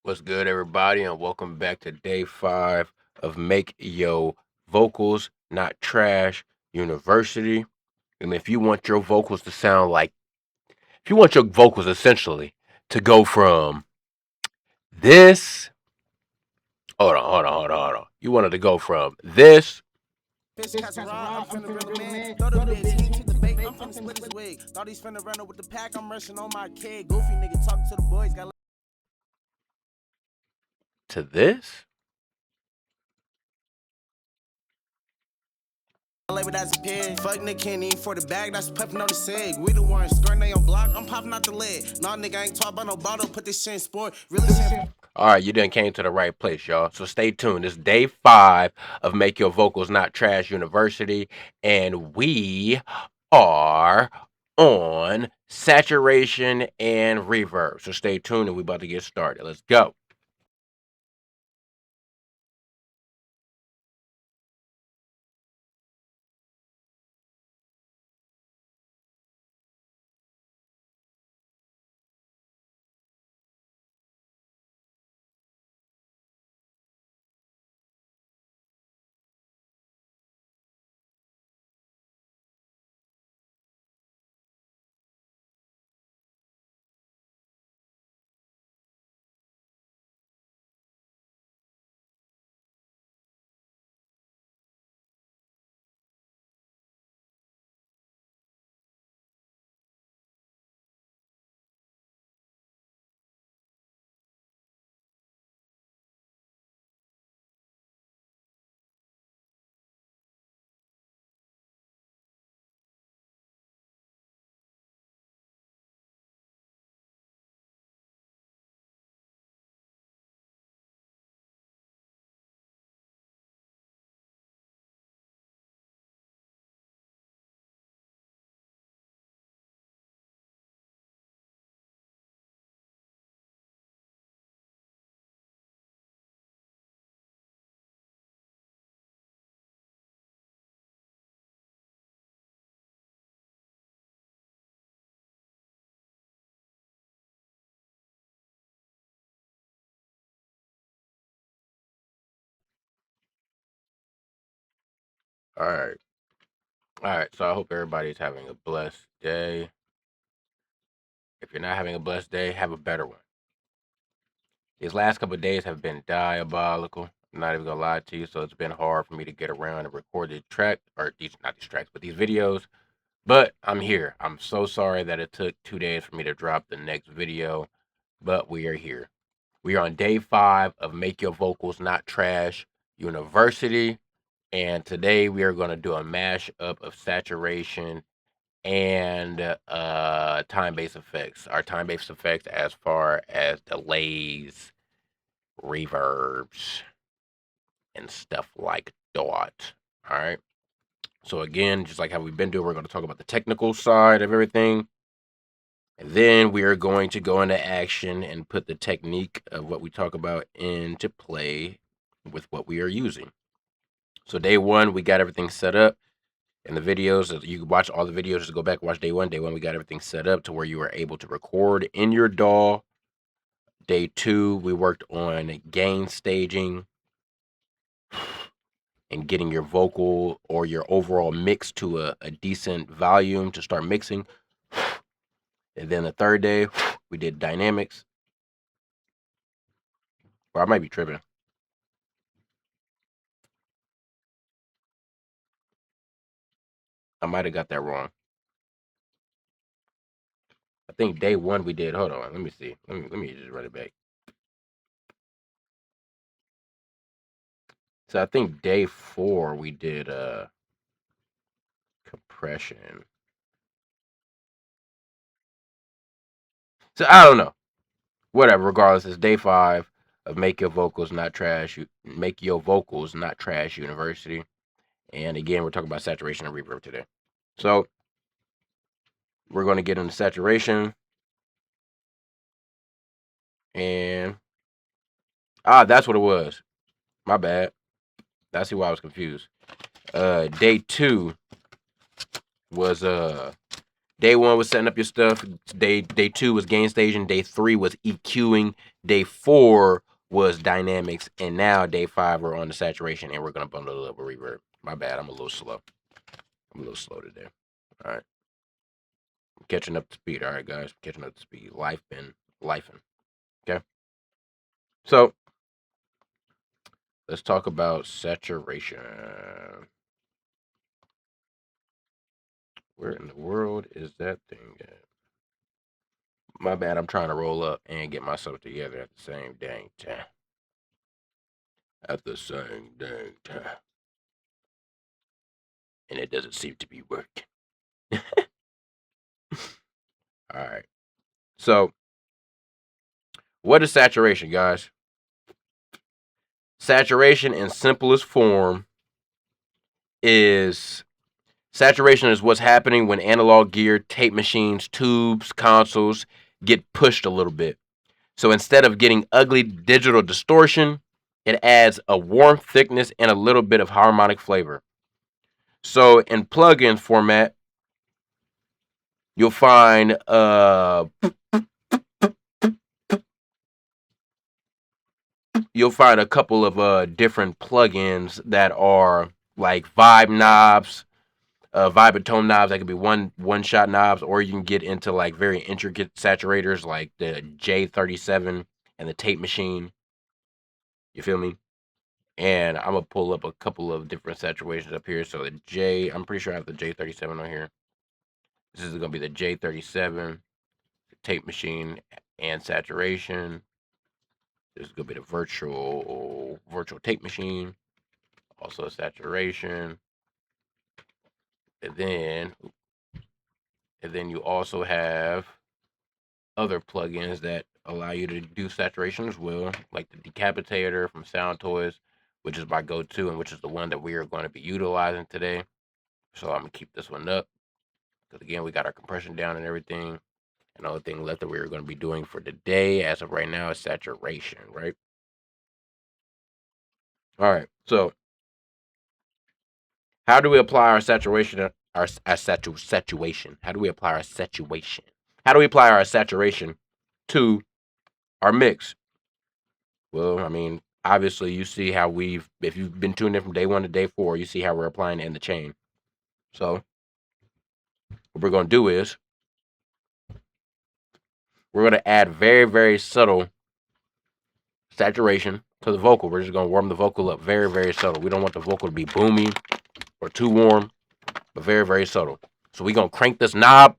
What's good, everybody, and welcome back to day 5 of Make Yo Vocals Not Trash University. And if you want your vocals to sound like, if you want your vocals essentially to go from this, hold on. You want it to go from this to this. Label that's a pig. Fuck nigga can't eat for the bag, that's puffin' on the sig. We the one skirting on your block, I'm popping out the lid. Nah, nigga, I ain't talk about no bottle, put this shit in sport. Really shit. All right, you done came to the right place, y'all. So stay tuned. It's day 5 of Make Your Vocals Not Trash University, and we are on saturation and reverb. So stay tuned, and we about to get started. Let's go. All right. All right. So I hope everybody's having a blessed day. If you're not having a blessed day, have a better one. These last couple of days have been diabolical. I'm not even gonna lie to you. So it's been hard for me to get around and record the track, or these not these tracks, but these videos. But I'm here. I'm so sorry that it took 2 days for me to drop the next video, but we are here. We are on day 5 of Make Your Vocals Not Trash University, and today we are going to do a mashup of saturation and time-based effects. Our time-based effects as far as delays, reverbs, and stuff like that. All right. So again, just like how we've been doing, we're going to talk about the technical side of everything. And then we are going to go into action and put the technique of what we talk about into play with what we are using. So day 1, we got everything set up. In the videos, you can watch all the videos. Just go back and watch day 1. Day 1, we got everything set up to where you were able to record in your DAW. Day 2, we worked on gain staging and getting your vocal or your overall mix to a decent volume to start mixing. And then the third day, we did dynamics. Or I might be tripping. I might have got that wrong. I think day 1 we did. Hold on, let me see. Let me just run it back. So I think day 4 we did compression. So I don't know. Whatever. Regardless, it's day 5 of Make Your Vocals Not Trash. Make Your Vocals Not Trash University. And again, we're talking about saturation and reverb today. So we're going to get into saturation. And that's what it was. My bad. That's why I was confused. Day 2 was day 1 was setting up your stuff. Day 2 was gain staging. Day 3 was EQing. Day 4 was dynamics, and now day 5 we're on the saturation, and we're gonna bundle it up with reverb. My bad, I'm a little slow. I'm a little slow today. All right, I'm catching up to speed. All right, guys, catching up to speed. Life been lifing. Okay, so let's talk about saturation. Where in the world is that thing at? My bad, I'm trying to roll up and get myself together at the same dang time. At the same dang time. And it doesn't seem to be working. All right. So, what is saturation, guys? Saturation in simplest form is saturation is what's happening when analog gear, tape machines, tubes, consoles get pushed a little bit. So instead of getting ugly digital distortion, it adds a warm thickness and a little bit of harmonic flavor. So in plugin format, you'll find a couple of different plugins that are like vibe knobs, vibe and tone knobs. That could be one shot knobs, or you can get into like very intricate saturators like the J37 and the tape machine. You feel me? And I'm gonna pull up a couple of different saturations up here. So I'm pretty sure I have the J37 on here. This is gonna be the J37 tape machine and saturation. This is gonna be the virtual tape machine, also a saturation, and then you also have other plugins that allow you to do saturation as well, like the decapitator from Sound Toys, which is my go-to and which is the one that we are going to be utilizing today. So I'm gonna keep this one up because again we got our compression down and everything. And the only thing left that we are going to be doing for today, as of right now, is saturation, right? All right. So how do we apply our saturation? Saturation. How do we apply our saturation? How do we apply our saturation to our mix? Well, I mean, obviously, you see how if you've been tuned in from day 1 to day 4, you see how we're applying it in the chain. So, what we're going to do is we're going to add very, very subtle saturation to the vocal. We're just going to warm the vocal up very, very subtle. We don't want the vocal to be boomy or too warm, but very, very subtle. So, we're going to crank this knob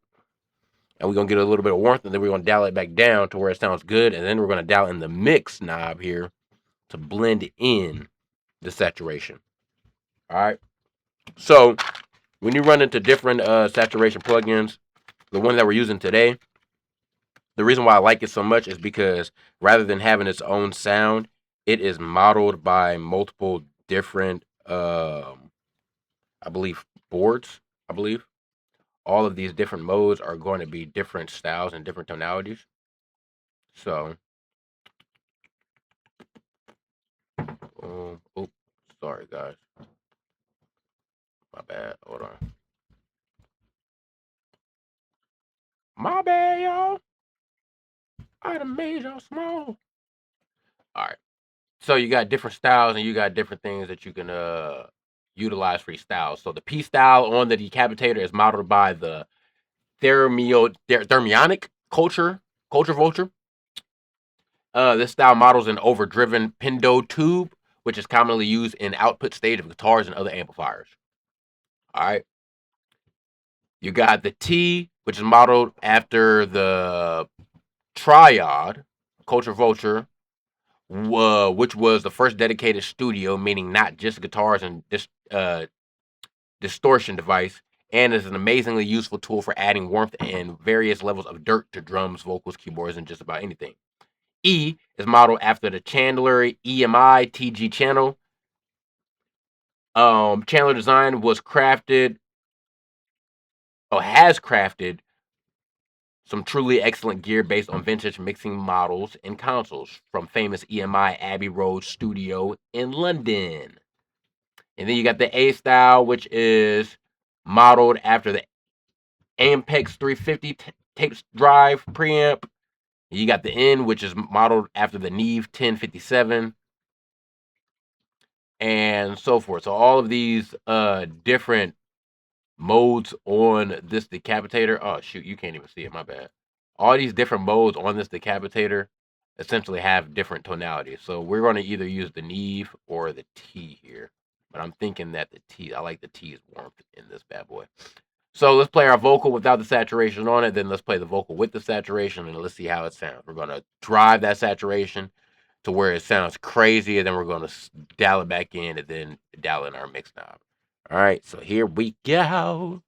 and we're going to get a little bit of warmth, and then we're going to dial it back down to where it sounds good, and then we're going to dial in the mix knob here to blend in the saturation. All right. So when you run into different saturation plugins, the one that we're using today, the reason why I like it so much is because rather than having its own sound, it is modeled by multiple different, I believe, boards. I believe all of these different modes are going to be different styles and different tonalities. So, oh, sorry guys, my bad. Hold on, my bad, y'all. I done made y'all small. All right. So you got different styles and you got different things that you can utilize for each style. So the P style on the decapitator is modeled by the thermionic culture vulture. This style models an overdriven Pindo tube, which is commonly used in output stage of guitars and other amplifiers. All right. You got the T, which is modeled after the triad culture vulture, which was the first dedicated studio, meaning not just guitars and distortion device, and is an amazingly useful tool for adding warmth and various levels of dirt to drums, vocals, keyboards, and just about anything. E is modeled after the Chandler EMI TG channel. Chandler design was has crafted some truly excellent gear based on vintage mixing models and consoles from famous EMI Abbey Road studio in London. And then you got the A style, which is modeled after the Ampex 350 tape drive preamp, You got the N, which is modeled after the Neve 1057, and so forth. So all of these different modes on this decapitator. Oh shoot, you can't even see it. My bad. All these different modes on this decapitator essentially have different tonalities. So we're going to either use the Neve or the T here. But I'm thinking that the T, I like the T's warmth in this bad boy. So let's play our vocal without the saturation on it. Then let's play the vocal with the saturation and let's see how it sounds. We're going to drive that saturation to where it sounds crazy, and then we're going to dial it back in and then dial in our mix knob. All right, so here we go.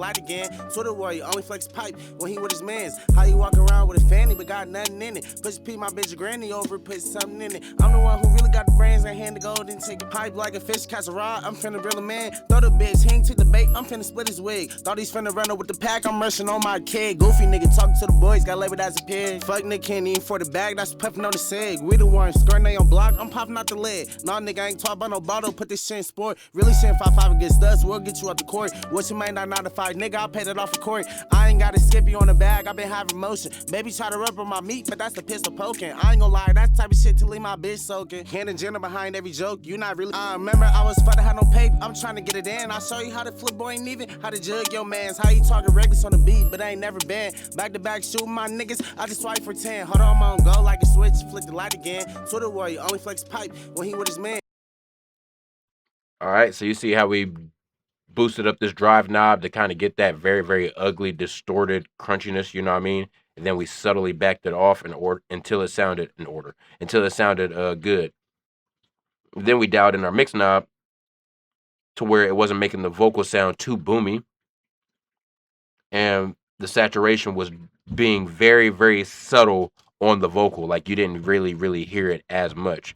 Light again, Twitter warrior, only flex pipe when he with his mans. How you walk around with a fanny but got nothing in it? Push P my bitch granny over, put something in it. I'm the one who really got the brains and hand the gold and take a pipe like a fish catch a rod. I'm finna grill a man, throw the bitch, hang to the bait. I'm finna split his wig. Thought he's finna run up with the pack. I'm rushing on my kid. Goofy nigga talking to the boys, got labeled as a pig. Fuck nigga can't even for the bag, that's puffing on the seg. We the ones skirting they on block, I'm popping out the lid. Nah nigga ain't talking about no bottle, put this shit in sport. Really saying 5-5 against us, we'll get you out the court. What you might not notify, nigga, I'll pay that off the court. I ain't got a skippy on the bag, I been having motion. Baby try to rub on my meat, but that's the pistol poking. I ain't gonna lie, that's the type of shit to leave my bitch soaking. Hand and Jenna behind every joke, you not really. I remember I was fucking had no paper, I'm trying to get it in. I'll show you how to flip boy ain't even, how to jug your mans, how you talking reckless on the beat, but I ain't never been. Back to back shooting my niggas, I just swipe for 10. Hold on, I'm on go like a switch, flick the light again. Twitter warrior, only flex pipe when he with his man. All right, so you see how we boosted up this drive knob to kind of get that very, very ugly, distorted crunchiness, you know what I mean? And then we subtly backed it off in order until it sounded good. Then we dialed in our mix knob to where it wasn't making the vocal sound too boomy, and the saturation was being very, very subtle on the vocal, like you didn't really, really hear it as much.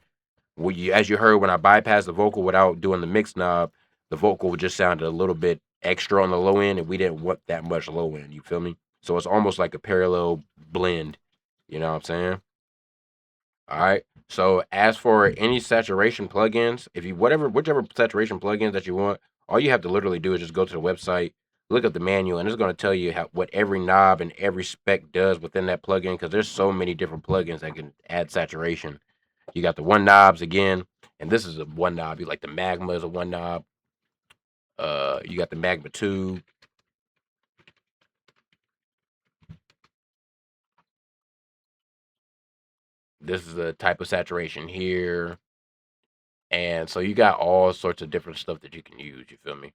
As you heard when I bypassed the vocal without doing the mix knob, the vocal just sounded a little bit extra on the low end, and we didn't want that much low end. You feel me? So it's almost like a parallel blend. You know what I'm saying? All right. So as for any saturation plugins, if you whichever saturation plugins that you want, all you have to literally do is just go to the website, look at the manual, and it's going to tell you what every knob and every spec does within that plugin. Because there's so many different plugins that can add saturation. You got the one knobs again, and this is a one knob. You like the Magma is a one knob. You got the Magma 2. This is a type of saturation here. And so you got all sorts of different stuff that you can use, you feel me?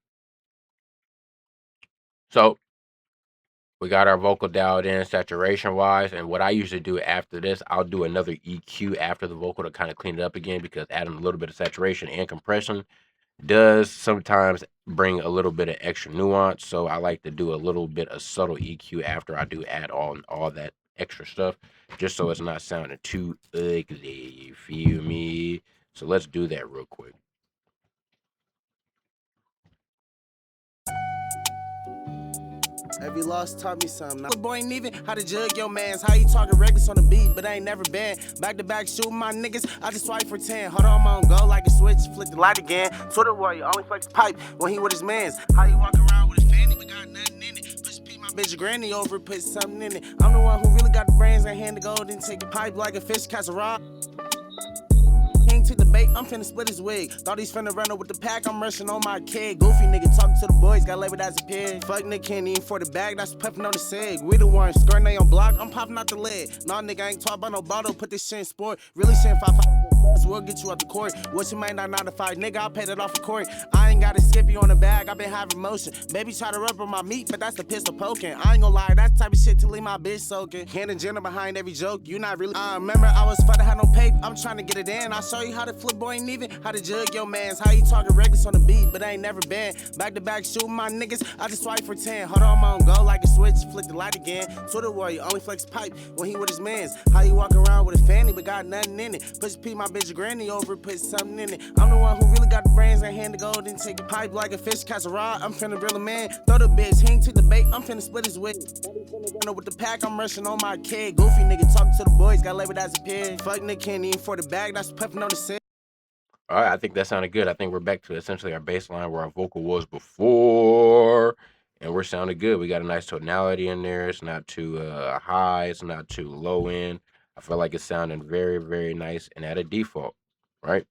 So we got our vocal dialed in saturation wise, and what I usually do after this, I'll do another EQ after the vocal to kind of clean it up again, because adding a little bit of saturation and compression does sometimes bring a little bit of extra nuance. So I like to do a little bit of subtle EQ after I do add on all that extra stuff, just so it's not sounding too ugly. You feel me? So let's do that real quick. Every loss taught me something. Now, boy ain't even how to jug your mans. How you talking reckless on the beat, but I ain't never been. Back to back shooting my niggas, I just swipe for 10. Hold on, I'm on go like a switch, flick the light again. Twitter warrior, only flex pipe when he with his mans. How you walk around with his fanny, but got nothing in it? Push P my bitch granny over, put something in it. I'm the one who really got the brains and hand the gold and take a pipe like a fish catch a rod. To the bait, I'm finna split his wig. Thought he's finna run up with the pack, I'm rushing on my kid. Goofy nigga talking to the boys, got labeled as a pig. Fuck nigga can't even for the bag, that's puffing on the seg. We the ones skirting they on block, I'm popping out the lid. Nah nigga ain't talking about no bottle, put this shit in sport. Really saying 5-5, we'll get you out the court. What you might not notify, nigga, I'll pay that off the court. I ain't got a skippy on the bag, I been having motion. Baby try to rub on my meat, but that's the pistol poking. I ain't gonna lie, that's the type of shit to leave my bitch soaking. Hand and Jenna behind every joke, you not really. I remember I was fucking had no paper, I'm trying to get it in. I'll show you how to flip boy ain't even, how to jug your mans. How you talking reckless on the beat, but I ain't never been. Back to back shooting my niggas, I just swipe for 10. Hold on, I'm on go like a switch, flick the light again. Twitter warrior, only flex pipe when he with his mans. How you walk around with a fanny, but got nothing in it? Push P my bitch granny over, put something in it. I'm the one who really got the brains and hand the gold and take a pipe like a fish catch a rod. I'm finna grill a man, throw the bitch, hang to the bait, I'm finna split his wig. With the pack, I'm rushing on my kid. Goofy nigga talking to the boys, got labeled as a pig. Fuck nigga can't even for the bag, that's puffing on the set. All right, I think that sounded good. I think we're back to essentially our baseline where our vocal was before. and we're sounding good. We got a nice tonality in there. It's not too high. It's not too low end. I feel like it's sounding very, very nice and at a default, right?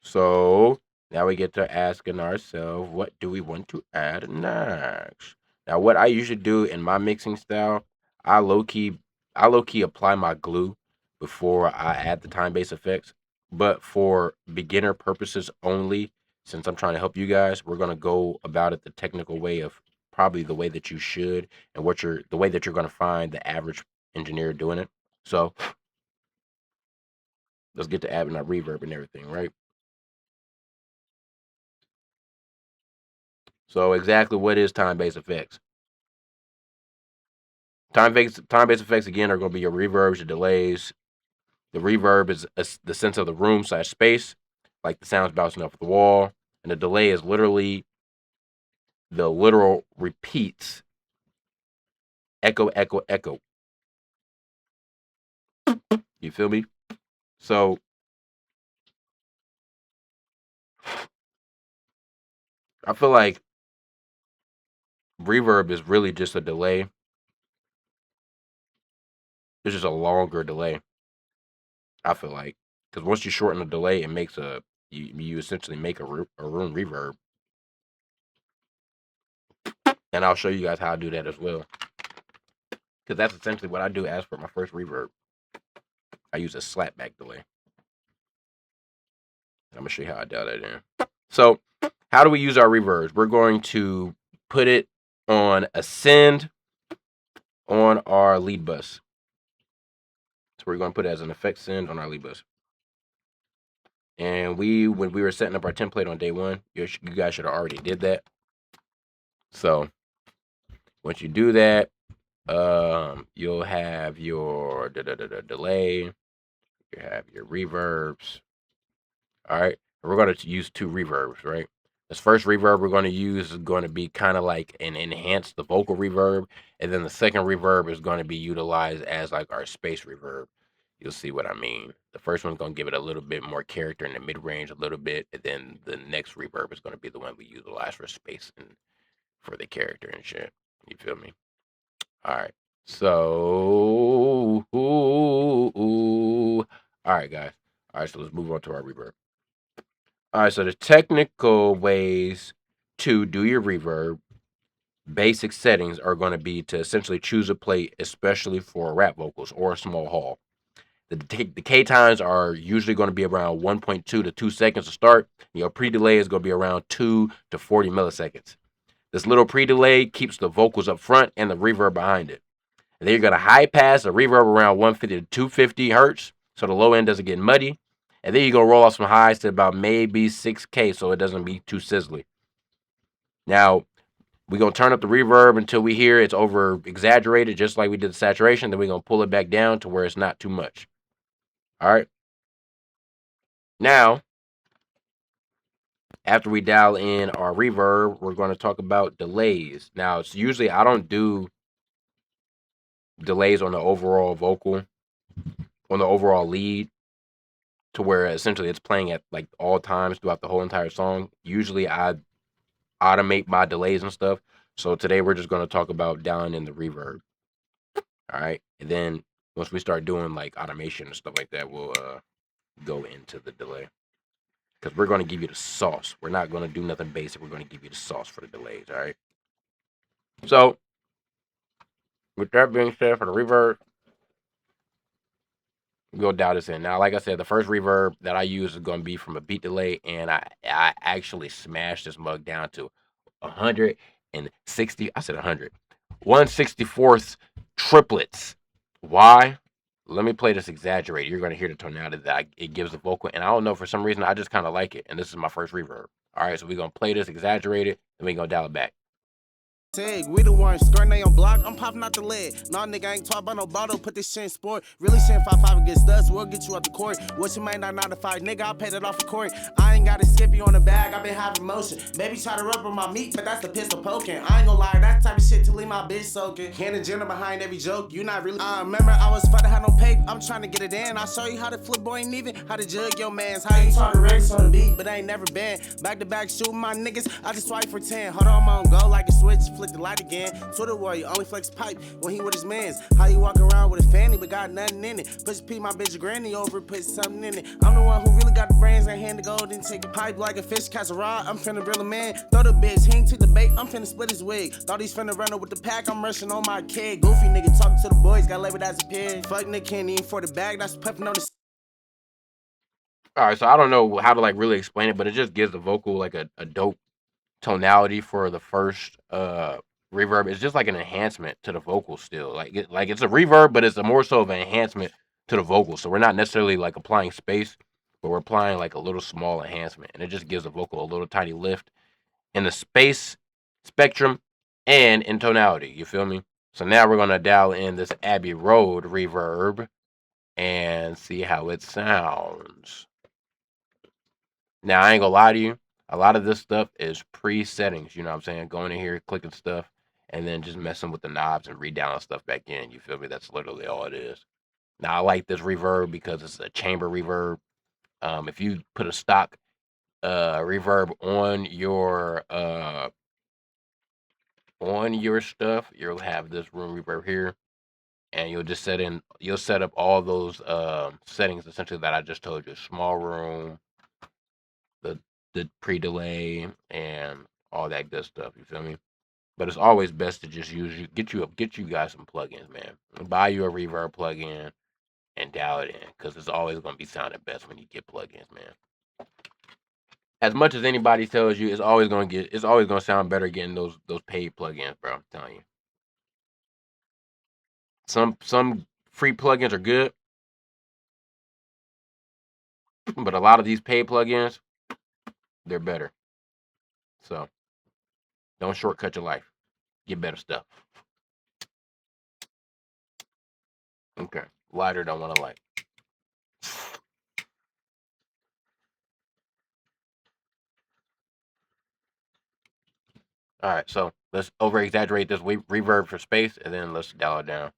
So now we get to asking ourselves, what do we want to add next? Now, what I usually do in my mixing style, I low key, I low key apply my glue before I add the time based effects. But for beginner purposes only, since I'm trying to help you guys, we're gonna go about it the technical way of probably the way that you should and the way that you're gonna find the average engineer doing it. So let's get to adding our reverb and everything, right? So exactly what is time-based effects? Time-based effects again are going to be your reverbs, your delays. The reverb is the sense of the room slash space, like the sounds bouncing off the wall, and the delay is literally the literal repeats, echo, echo, echo. You feel me? So I feel like reverb is really just a delay. It's just a longer delay. I feel like because once you shorten the delay, it makes you essentially make a room reverb. And I'll show you guys how I do that as well. Because that's essentially what I do as for my first reverb. I use a slapback delay. I'm going to show you how I dial that in. So, how do we use our reverbs? We're going to put it on a send on our lead bus. So, we're going to put it as an effect send on our lead bus. And when we were setting up our template on day one, you guys should have already did that. So, once you do that, you'll have your delay, you have your reverbs. All right, we're going to use two reverbs, right? This first reverb we're going to use is going to be kind of like an enhance the vocal reverb, and then the second reverb is going to be utilized as like our space reverb. You'll see what I mean. The first one's going to give it a little bit more character in the mid range, a little bit, and then the next reverb is going to be the one we utilize for space and for the character and shit. You feel me? All right. So, all right, guys. All right, so let's move on to our reverb. All right, so the technical ways to do your reverb, basic settings are going to be to essentially choose a plate, especially for rap vocals or a small hall. The decay times are usually going to be around 1.2 to 2 seconds to start. Your pre-delay is going to be around 2 to 40 milliseconds. This little pre-delay keeps the vocals up front and the reverb behind it. And then you're going to high pass the reverb around 150 to 250 hertz, so the low end doesn't get muddy. And then you're going to roll off some highs to about maybe 6K so it doesn't be too sizzly. Now, we're going to turn up the reverb until we hear it's over exaggerated, just like we did the saturation. Then we're going to pull it back down to where it's not too much. All right. Now, after we dial in our reverb, we're going to talk about delays. Now, it's usually I don't do delays on the overall vocal, on the overall lead, to where essentially it's playing at like all times throughout the whole entire song. Usually I automate my delays and stuff. So today we're just going to talk about dialing in the reverb. All right. And then once we start doing like automation and stuff like that, we'll go into the delay. Because we're going to give you the sauce. We're not going to do nothing basic. We're going to give you the sauce for the delays. All right. So with that being said, for the reverb, we'll dial this in. Now, like I said, the first reverb that I use is going to be from a beat delay, and I actually smashed this mug down to 160. I said 100. 1/64th triplets. Why? Let me play this exaggerated. You're going to hear the tonality that it gives the vocal, and I don't know, for some reason I just kind of like it, and this is my first reverb. All right, so we're going to play this exaggerated, and we're going to dial it back. We the ones skirting they on block. I'm popping out the lid. Nah, nigga, I ain't talking about no bottle. Put this shit in sport. Really shit 5-5 and get studs. We'll get you out the court. What you might not 9-to-5, nigga, I'll pay that off the court. I ain't got to skip you on the bag. I been having motion. Baby try to rub on my meat, but that's the pistol poking. I ain't gonna lie, that type of shit to leave my bitch soaking. Hidden agenda behind every joke. You not really. I remember I was fighting, had no pay. I'm trying to get it in. I'll show you how to flip, boy, ain't even how to jug your mans. How you talking records on the beat, but I ain't never been. Back to back shooting my niggas, I just swipe for 10. Hold on, I'm on go like a switch, flick the light again. Twitter warrior, only flex pipe when he with his mans. How you walk around with a fanny, but got nothing in it. Push P, my bitch granny over, put something in it. I'm the one who really got the brains, I hand the gold and take a pipe like a fish, catch a rod. I'm finna grill a man, throw the bitch, he ain't took the bait, I'm finna split his wig. Thought he's finna run up with the pack, I'm rushing on my kid. Goofy nigga talking to the boys, got labeled as a pig. Fuck Nick Kenny for the bag, that's puffing on the. All right, so I don't know how to like really explain it, but it just gives the vocal like a dope tonality for the first reverb. It's just like an enhancement to the vocal still. Like it's a reverb, but it's a more so of an enhancement to the vocal. So we're not necessarily like applying space, but we're applying like a little small enhancement, and it just gives the vocal a little tiny lift in the space spectrum and in tonality. You feel me? So now we're gonna dial in this Abbey Road reverb and see how it sounds. Now I ain't gonna lie to you. A lot of this stuff is pre-settings. You know what I'm saying? Going in here, clicking stuff, and then just messing with the knobs and re-downloading stuff back in. You feel me? That's literally all it is. Now I like this reverb because it's a chamber reverb. If you put a stock reverb on your stuff, you'll have this room reverb here, and you'll set up all those settings essentially that I just told you. Small room, the pre-delay, and all that good stuff. You feel me? But it's always best to just get you guys some plugins, man. Buy you a reverb plugin and dial it in, because it's always gonna be sounding best when you get plugins, man. As much as anybody tells you, it's always gonna sound better getting those paid plugins, bro. I'm telling you. Some free plugins are good, but a lot of these paid plugins, they're better. So don't shortcut your life. Get better stuff. Okay. Lighter don't want to light. All right, so let's over exaggerate this reverb for space, and then let's dial it down.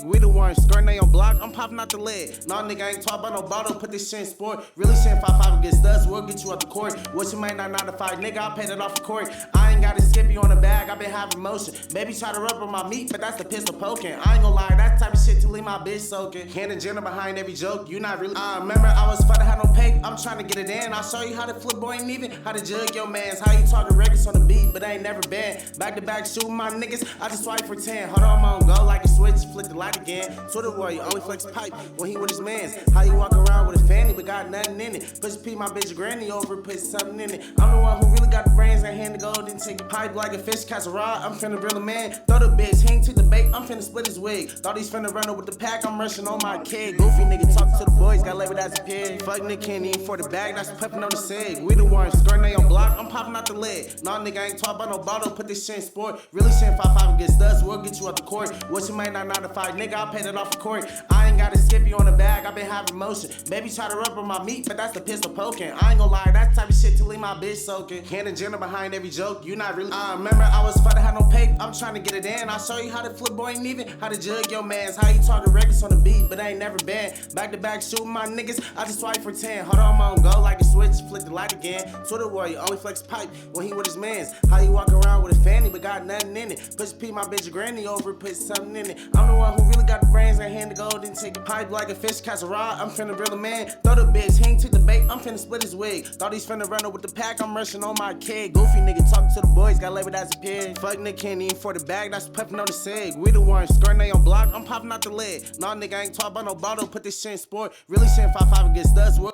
We the ones skirting they on block, I'm popping out the lid. Nah, nigga, I ain't talk about no bottle, put this shit in sport. Really shit 5-5 against us, we'll get you out the court. What you might not know to fight, nigga, I paid it off the court. I ain't got to skip you on the bag, I been having motion. Baby try to rub on my meat, but that's the pistol poking. I ain't gonna lie, that type of shit to leave my bitch soaking. Hand and gender behind every joke, you not really. I remember I was fun to have no pay, I'm trying to get it in. I'll show you how to flip, boy, ain't even how to jug your mans. How you talking records on the beat, but I ain't never been. Back to back shooting my niggas, I just swipe for 10. Hold on, I'm on go like a switch, flick the light again. Twitter warrior, only flex pipe when he with his mans. How you walk around with a fanny but got nothing in it. Push P, my bitch granny over, put something in it. I'm the one who really got the brains, I hand the gold and take a pipe like a fish, catch a rod. I'm finna grill a man, throw the bitch, he ain't took the bait, I'm finna split his wig. Thought he's finna run up with the pack, I'm rushing on my kid. Goofy nigga talking to the boys, got labeled as a pig. Fuck Nick Kenny for the bag, that's puffing on the cig. We the ones skirting they on block, I'm popping out the lid. Nah, nigga, I ain't talk about no bottle, put this shit in sport. Really shit 5-5 against us, we'll get you out the court. What you might not know to fight, nigga, I paid it off the court. I ain't gotta skip you on the bag, I been having motion. Baby try to rub on my meat, but that's the pistol poking. I ain't gonna lie, that type of shit to leave my bitch soaking. Hand and gender behind every joke, you not really. I remember I was fun to have no pay, I'm trying to get it in. I'll show you how to flip, boy, ain't even how to jug your mans. How you talking records on the beat, but I ain't never been. Back to back shooting my niggas, I just swipe for 10. Hold on, I'm on go like a switch, flick the light again. Twitter warrior, only flex pipe when he with his mans. How you walk around with a fanny, but got nothing in it. Push P, my bitch granny over, put something in it. I'm the one who really got the brains, I hand the gold and take a pipe like a fish, catch a rod. I'm finna grill a man, throw the bitch, he ain't took the bait, I'm finna split his wig. Thought he's finna run up with the pack, I'm rushing on my kid. Goofy nigga talking to the boys, got labeled as a pig. Fuck Nick Kenny for the bag, that's puffing on the cig. We the ones skirting they on block, I'm popping out the lid. Nah, nigga, I ain't talk about no bottle, put this shit in sport. Really shit 5-5 against us. All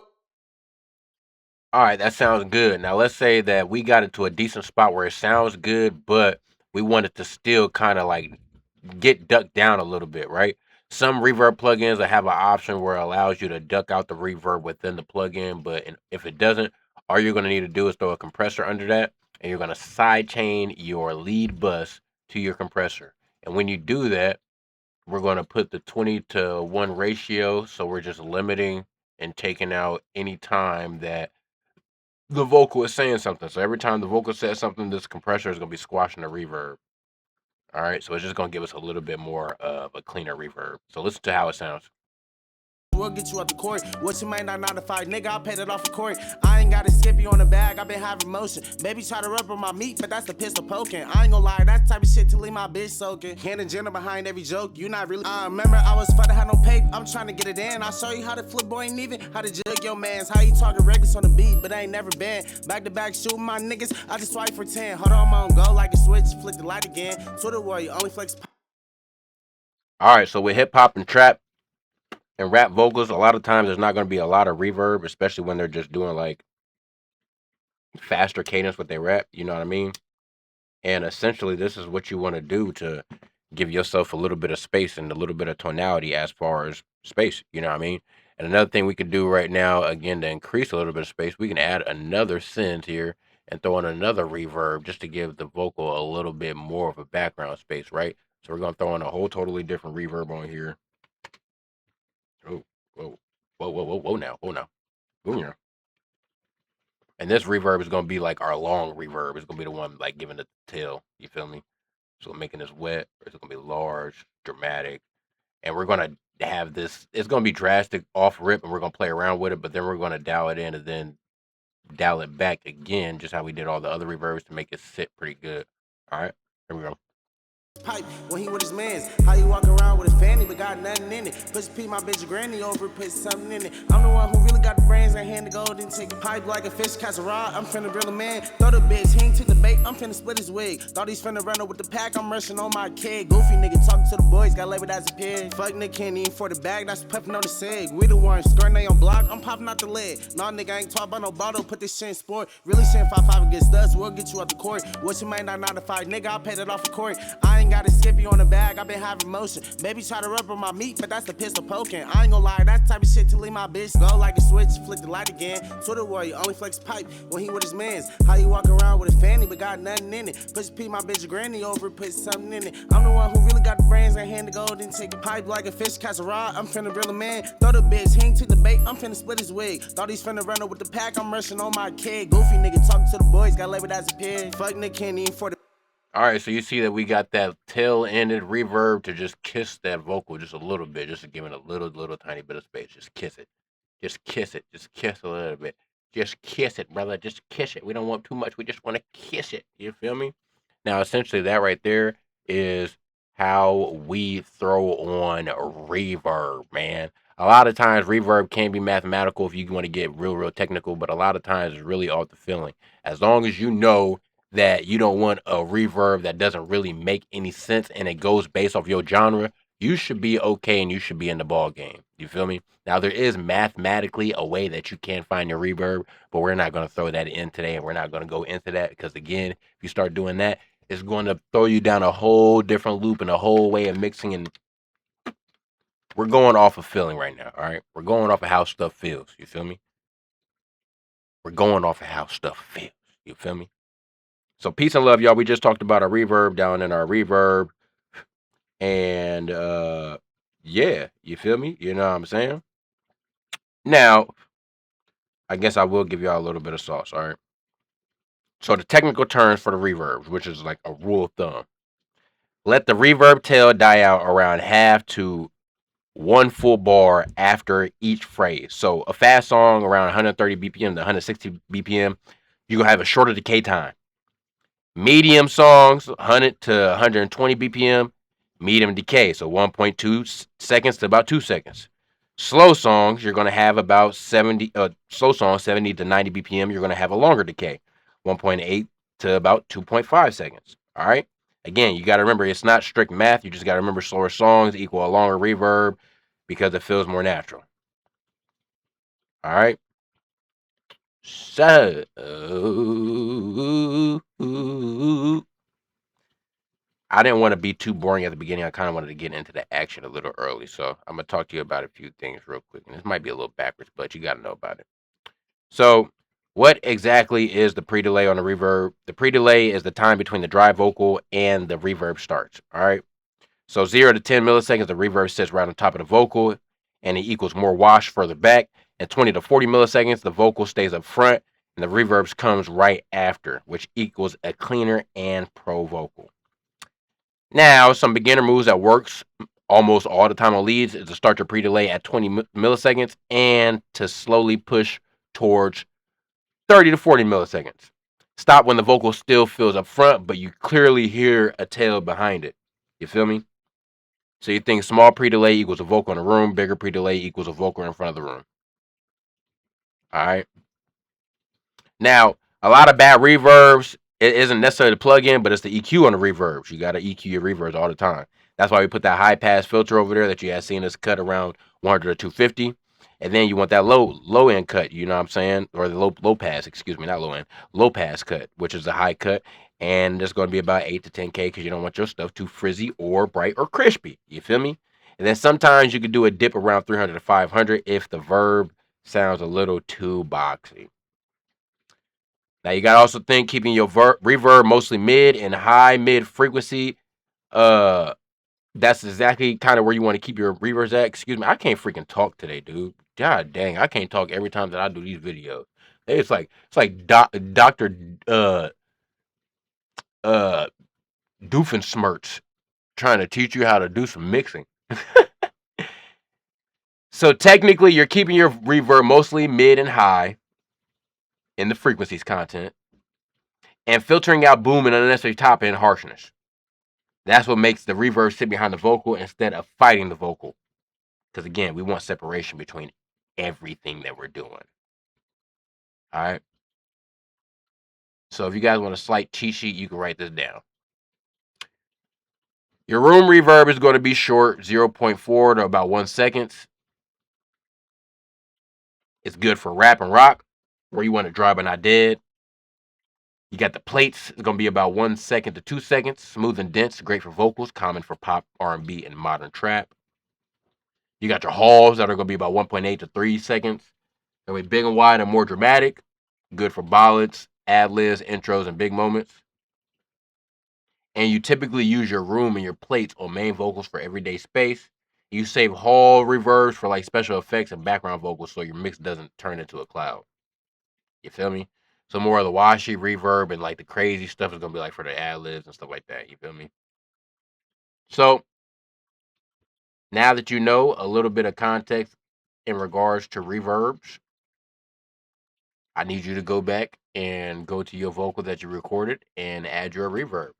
right, that sounds good. Now let's say that we got it to a decent spot where it sounds good, but we want it to still kind of like get ducked down a little bit, right? Some reverb plugins that have an option where it allows you to duck out the reverb within the plugin, but if it doesn't, all you're going to need to do is throw a compressor under that, and you're going to sidechain your lead bus to your compressor. And when you do that, we're going to put the 20-to-1 ratio, so we're just limiting and taking out any time that the vocal is saying something. So every time the vocal says something, this compressor is going to be squashing the reverb. All right, so it's just gonna give us a little bit more of a cleaner reverb. So listen to how it sounds. We'll get you out the court. What you might not notify, nigga, I'll pay that off in court. I ain't gotta skip you on the bag, I been having motion. Baby try to rub on my meat, but that's the pistol poking. I ain't gonna lie, that's the type of shit to leave my bitch soaking. Hand agenda behind every joke, you not really. Remember I was fucked, had no paper, I'm trying to get it in. I'll show you how to flip, boy, ain't even. How to jug your mans, how you talking reckless on the beat, but I ain't never been. Back to back shooting my niggas, I just swipe for 10. Hold on, I'm on go like a switch, flick the light again. Twitter warrior, only flex. All right, so with hip hop and trap and rap vocals, a lot of times there's not gonna be a lot of reverb, especially when they're just doing like faster cadence with their rap. You know what I mean? And essentially, this is what you want to do to give yourself a little bit of space and a little bit of tonality as far as space. You know what I mean? And another thing we could do right now, again, to increase a little bit of space, we can add another synth here and throw in another reverb just to give the vocal a little bit more of a background space, right? So we're going to throw in a whole totally different reverb on here. Oh, whoa, whoa now, whoa now. And this reverb is going to be like our long reverb. It's going to be the one like giving the tail. You feel me? So making this wet, it's gonna be large, dramatic, and we're gonna have this. It's gonna be drastic off rip, and we're gonna play around with it. But then we're gonna dial it in, and then dial it back again, just how we did all the other reverbs to make it sit pretty good. All right, here we go. Pipe when he with his mans. How you walk around with a fanny but got nothing in it. Push P my bitch granny over, put something in it. I'm the one who really got the brains and hand the gold and take a pipe like a fish catch a rod. I'm finna grill a man. Throw the bitch, he ain't took the bait. I'm finna split his wig. Thought he's finna run up with the pack. I'm rushing on my kid. Goofy nigga talking to the boys, got labeled as a pig. Fuck nigga can't even for the bag. That's puffing on the cig. We the ones skirting they on block. I'm popping out the lid. Nah nigga ain't talk about no bottle. Put this shit in sport. Really shit 5-5 against us. We'll get you out the court. What you might not notify, nigga, I'll pay that off in court. I ain't gotta skip you on the bag, I been having motion. Baby try to rub on my meat, but that's the pistol poking. I ain't gonna lie, that's the type of shit to leave my bitch go like a switch, flick the light again. Twitter warrior, only flex pipe when he with his mans. How you walk around with a fanny, but got nothing in it. Push P my bitch granny over, put something in it. I'm the one who really got the brains and hand the gold and take a pipe like a fish catch a rod. I'm finna grill a man. Throw the bitch, he ain't took the bait, I'm finna split his wig. Thought he's finna run up with the pack, I'm rushing on my kid. Goofy nigga talking to the boys, got labeled as a pig. Fuck nigga can't even for the. All right, so you see that we got that tail-ended reverb to just kiss that vocal just a little bit, just to give it a little tiny bit of space. Just kiss it. Just kiss it. Just kiss a little bit. Just kiss it, brother. Just kiss it. We don't want too much. We just want to kiss it. You feel me? Now, essentially, that right there is how we throw on reverb, man. A lot of times, reverb can be mathematical if you want to get real technical, but a lot of times, it's really off the feeling. As long as you know that you don't want a reverb that doesn't really make any sense and it goes based off your genre, you should be okay and you should be in the ball game. You feel me? Now there is mathematically a way that you can find your reverb, but we're not going to throw that in today and we're not going to go into that because again, if you start doing that, it's going to throw you down a whole different loop and a whole way of mixing and we're going off of feeling right now, all right? We're going off of how stuff feels. You feel me? We're going off of how stuff feels. You feel me? So peace and love, y'all. We just talked about our reverb down in our reverb. And yeah, you feel me? You know what I'm saying? Now, I guess I will give y'all a little bit of sauce, all right? So the technical terms for the reverbs, which is like a rule of thumb. Let the reverb tail die out around half to one full bar after each phrase. So a fast song around 130 BPM to 160 BPM, you're gonna have a shorter decay time. Medium songs, 100 to 120 BPM, medium decay, so 1.2 seconds to about 2 seconds. Slow songs, you're going to have about 70, slow songs, 70 to 90 BPM, you're going to have a longer decay, 1.8 to about 2.5 seconds. All right. Again, you got to remember it's not strict math. You just got to remember slower songs equal a longer reverb because it feels more natural. All right. So, I didn't want to be too boring at the beginning. I kind of wanted to get into the action a little early. So I'm going to talk to you about a few things real quick. And this might be a little backwards, but you got to know about it. So what exactly is the pre-delay on the reverb? The pre-delay is the time between the dry vocal and the reverb starts. All right. So 0 to 10 milliseconds, the reverb sits right on top of the vocal and it equals more wash further back. And 20 to 40 milliseconds, the vocal stays up front and the reverbs comes right after, which equals a cleaner and pro vocal. Now, some beginner moves that works almost all the time on leads is to start your pre-delay at 20 milliseconds and to slowly push towards 30 to 40 milliseconds. Stop when the vocal still feels up front, but you clearly hear a tail behind it. You feel me? So you think small pre-delay equals a vocal in the room, bigger pre-delay equals a vocal in front of the room. All right. Now, a lot of bad reverbs, it isn't necessarily the plug-in, but it's the EQ on the reverbs. You got to EQ your reverbs all the time. That's why we put that high pass filter over there that you had seen us cut around 100 or 250. And then you want that low end cut, you know what I'm saying? Or the low pass, excuse me, not low end, low pass cut, which is the high cut. And it's going to be about 8 to 10K because you don't want your stuff too frizzy or bright or crispy. You feel me? And then sometimes you could do a dip around 300 to 500 if the verb sounds a little too boxy. Now you gotta also think keeping your reverb mostly mid and high mid frequency. Uh, that's exactly kind of where you want to keep your reverbs at. Excuse me, I can't freaking talk today, dude. God dang, I can't talk every time that I do these videos. It's like Doctor uh Doofensmirts trying to teach you how to do some mixing. So technically, you're keeping your reverb mostly mid and high in the frequencies content, and filtering out boom and unnecessary top end harshness. That's what makes the reverb sit behind the vocal instead of fighting the vocal. Because again, we want separation between everything that we're doing. All right. So if you guys want a slight cheat sheet, you can write this down. Your room reverb is going to be short, 0.4 to about 1 second. It's good for rap and rock, where you want to drive but not dead. You got the plates. It's going to be about 1 second to 2 seconds. Smooth and dense, great for vocals, common for pop, R&B, and modern trap. You got your halls that are going to be about 1.8 to 3 seconds. They'll be big and wide and more dramatic. Good for ballads, ad libs, intros, and big moments. And you typically use your room and your plates on main vocals for everyday space. You save hall reverbs for like special effects and background vocals so your mix doesn't turn into a cloud. You feel me? So more of the washy reverb and like the crazy stuff is gonna be like for the ad libs and stuff like that. You feel me? So now that you know a little bit of context in regards to reverbs, I need you to go back and go to your vocal that you recorded and add your reverb.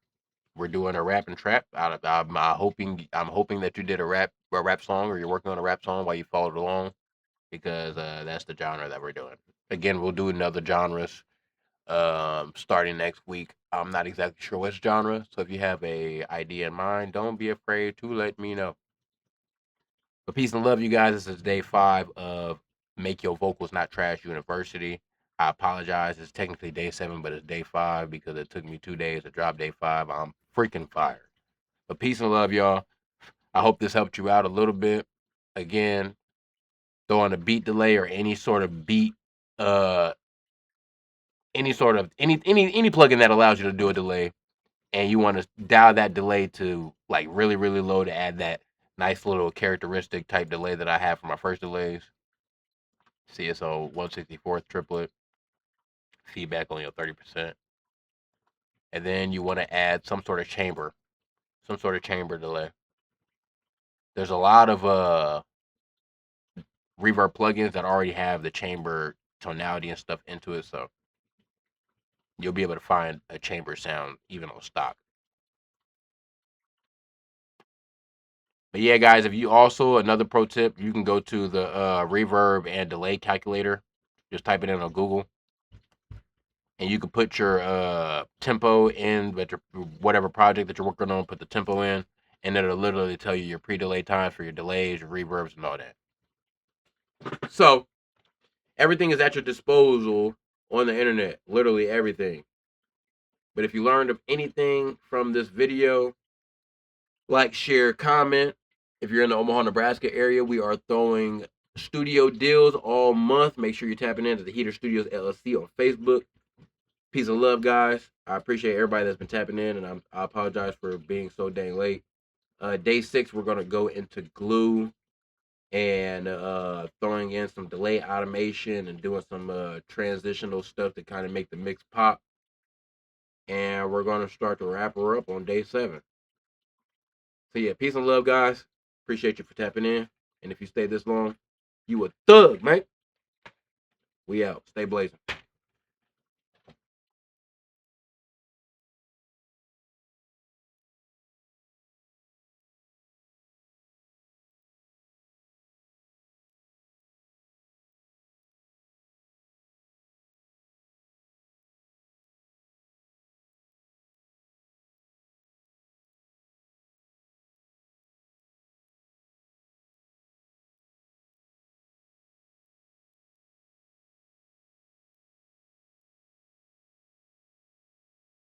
We're doing a rap and trap. I'm hoping that you did a rap song or you're working on a rap song while you followed along because that's the genre that we're doing. Again, we'll do another genres starting next week. I'm not exactly sure which genre, so if you have a idea in mind, don't be afraid to let me know. But peace and love, you guys. This is day 5 of Make Your Vocals Not Trash University. I apologize. It's technically day 7, but it's day 5 because it took me 2 days to drop day 5. I'm freaking fired. But peace and love, y'all. I hope this helped you out a little bit. Again, throwing a beat delay or any sort of beat, uh, any sort of any plugin that allows you to do a delay, and you want to dial that delay to like really really low to add that nice little characteristic type delay that I have for my first delays. CSO 164th triplet, feedback only on 30%, and then you want to add some sort of chamber delay. There's a lot of reverb plugins that already have the chamber tonality and stuff into it, so you'll be able to find a chamber sound even on stock. But yeah, guys, if you also another pro tip, you can go to the reverb and delay calculator. Just type it in on Google, and you can put your tempo in, but your whatever project that you're working on, put the tempo in, and it'll literally tell you your pre-delay times for your delays, your reverbs, and all that. So everything is at your disposal on the internet, literally everything. But if you learned of anything from this video, like, share, comment. If you're in the Omaha, Nebraska area, we are throwing studio deals all month. Make sure you're tapping into the Heater Studios LLC on Facebook. Peace and love, guys. I appreciate everybody that's been tapping in, and I apologize for being so dang late. Day 6, we're going to go into glue and throwing in some delay automation and doing some transitional stuff to kind of make the mix pop. And we're going to start to wrap her up on day 7. So yeah, peace and love, guys. Appreciate you for tapping in. And if you stay this long, you a thug, man. We out. Stay blazing.